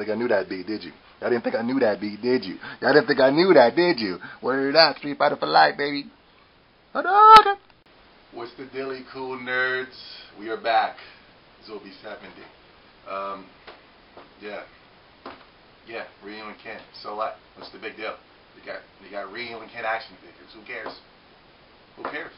think I knew that beat, did you? Y'all didn't think I knew that beat, did you? Y'all didn't think I knew that, did you? Word up, Street Fighter for life, baby. What's the dilly, cool nerds? We are back. Zobi 70. Yeah, Ryu and Ken. So what? What's the big deal? You got Ryu and Ken action figures. Who cares? Who cares?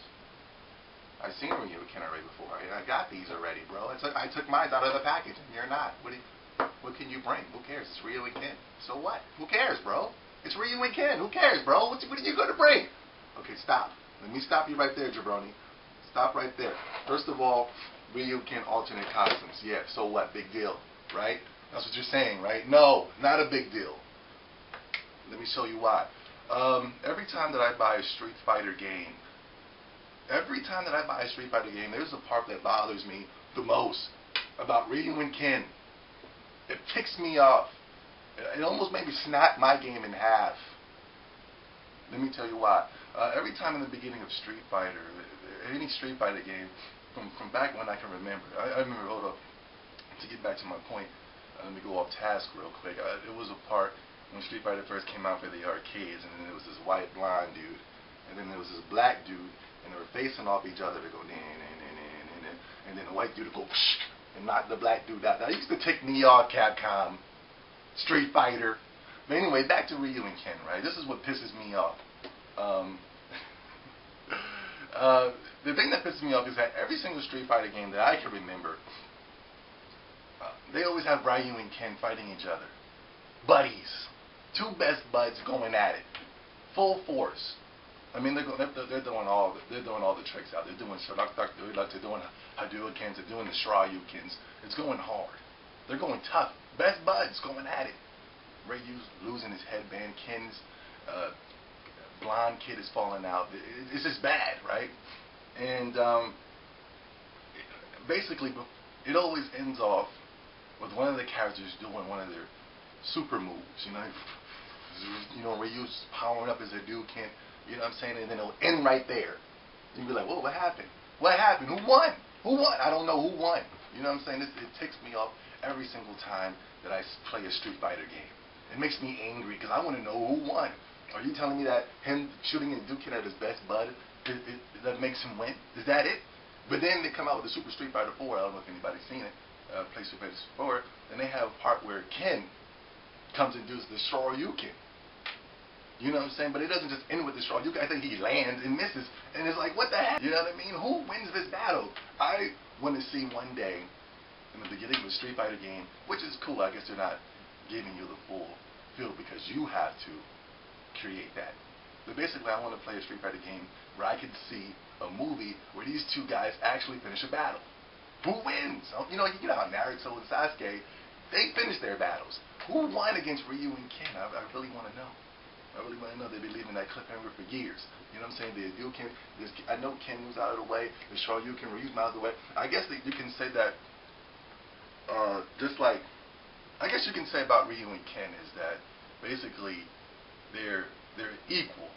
I've seen Ryu and Ken already before. I got these already, bro. I took mine out of the package, and you're not. What can you bring? Who cares? It's Ryu and Ken. So what? Who cares, bro? It's Ryu and Ken. Who cares, bro? What are you going to bring? Okay, stop. Let me stop you right there, jabroni. Stop right there. First of all, Ryu and Ken alternate costumes. Yeah, so what? Big deal, right? That's what you're saying, right? No, not a big deal. Let me show you why. Every time that I buy a Street Fighter game, there's a part that bothers me the most about Ryu and Ken. It ticks me off. It almost made me snap my game in half. Let me tell you why. Every time in the beginning of Street Fighter, any Street Fighter game, from back when I can remember, I remember, hold up, to get back to my point, let me go off task real quick. It was a part when Street Fighter first came out for the arcades, and then there was this white blonde dude, and then there was this black dude, and they were facing off each other to go, and then the white dude would go, and knock the black dude out. That used to tick me off, Capcom, Street Fighter. But anyway, back to Ryu and Ken, right? This is what pisses me off. The thing that pisses me off is that every single Street Fighter game that I can remember, they always have Ryu and Ken fighting each other. Buddies. Two best buds going at it. Full force. I mean, they're doing all the tricks out. They're doing they're doing Hadoukens, they're doing the Shoryukens. It's going hard. They're going tough. Best buds going at it. Ryu's losing his headband. Ken's blonde kid is falling out. It's just bad, right? And basically, it always ends off with one of the characters doing one of their super moves. Ryu's powering up his Hadouken. You know what I'm saying? And then it'll end right there. You'll be like, whoa, what happened? What happened? Who won? Who won? I don't know who won. You know what I'm saying? It ticks me off every single time that I play a Street Fighter game. It makes me angry because I want to know who won. Are you telling me that him shooting a Hadouken at his best bud that makes him win? Is that it? But then they come out with the Super Street Fighter 4. I don't know if anybody's seen it. Play Street Fighter 4. And they have a part where Ken comes and does the Shoryuken. You know what I'm saying? But it doesn't just end with the Shoryuken. I think he lands and misses. And it's like, what the heck? You know what I mean? Who wins this battle? I want to see one day in the beginning of a Street Fighter game, which is cool. I guess they're not giving you the full feel because you have to create that. But basically, I want to play a Street Fighter game where I could see a movie where these two guys actually finish a battle. Who wins? You know how Naruto and Sasuke, they finish their battles. Who won against Ryu and Ken? I really want to know. I really want to know. They've been leaving that cliffhanger for years. You know what I'm saying? The Hadouken, I know Ken was out of the way. The Shoryuken, Ryu's out of the way. I guess you can say that, I guess you can say about Ryu and Ken is that basically they're equal.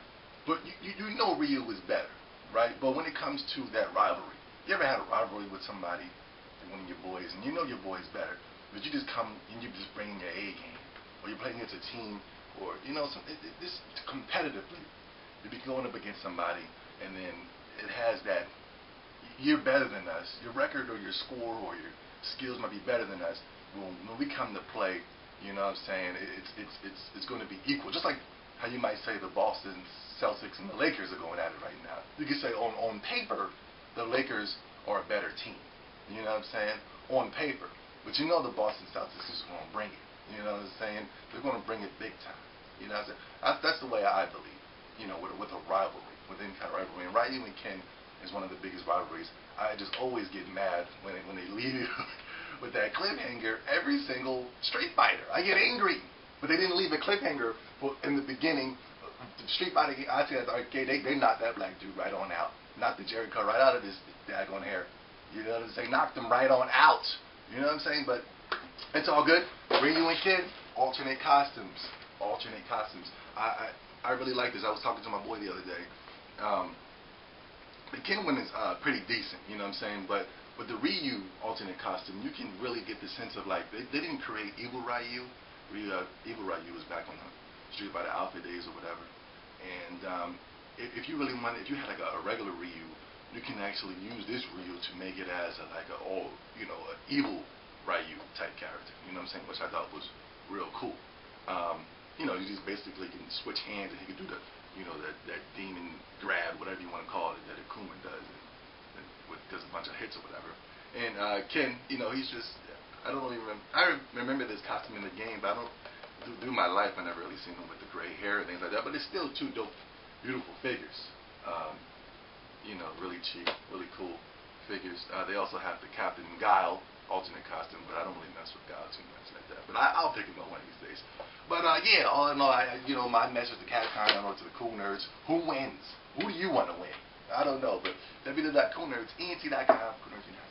But you know Ryu is better, right? But when it comes to that rivalry, you ever had a rivalry with somebody, one of your boys, and you know your boy's better, but you just come and you just bring your A game, or you're playing against a team, or this competitively, you be going up against somebody, and then it has that you're better than us, your record or your score or your skills might be better than us. When we come to play, you know what I'm saying, it's going to be equal. Just like how you might say the Boston Celtics and the Lakers are going at it right now. You could say on paper, the Lakers are a better team. You know what I'm saying? On paper. But you know the Boston Celtics is going to bring it. You know what I'm saying? They're going to bring it big time. You know what I'm saying? That's the way I believe, with a rivalry, with any kind of rivalry. And Ryu and Ken is one of the biggest rivalries. I just always get mad when they leave you with that cliffhanger every single Street Fighter. I get angry. But they didn't leave a cliffhanger in the beginning. The Street Fighter game, I see at the arcade, they knocked that black dude right on out. Knocked the Jericho right out of his daggone hair. You know what I'm saying? Knocked him right on out. You know what I'm saying? But It's all good. Ryu and Ken, alternate costumes. Alternate costumes. I really like this. I was talking to my boy the other day. The Ken one is pretty decent, you know what I'm saying? But with the Ryu alternate costume, you can really get the sense of like, they didn't create Evil Ryu. Evil Ryu was back on the Street Fighter Alpha days or whatever. And if you really wanted, if you had like a regular Ryu, you can actually use this Ryu to make it as an evil Ryu type character. You know what I'm saying? Which I thought was real cool. You just basically can switch hands and he can do the, that demon grab, whatever you want to call it, that Akuma does, and does a bunch of hits or whatever. And Ken, he's just, I don't really remember. I remember this costume in the game, but I don't. Through my life, I never really seen him with the gray hair and things like that. But it's still two dope, beautiful figures. Really cheap, really cool figures. They also have the Captain Guile alternate costume, but I don't really mess with Guile too much like that. But I'll pick him up one of these days. But yeah, all in all, my message to Capcom, I know to the cool nerds, who wins? Who do you want to win? I don't know, but www.coolnerds.ent.com, coolnerds.ent.com.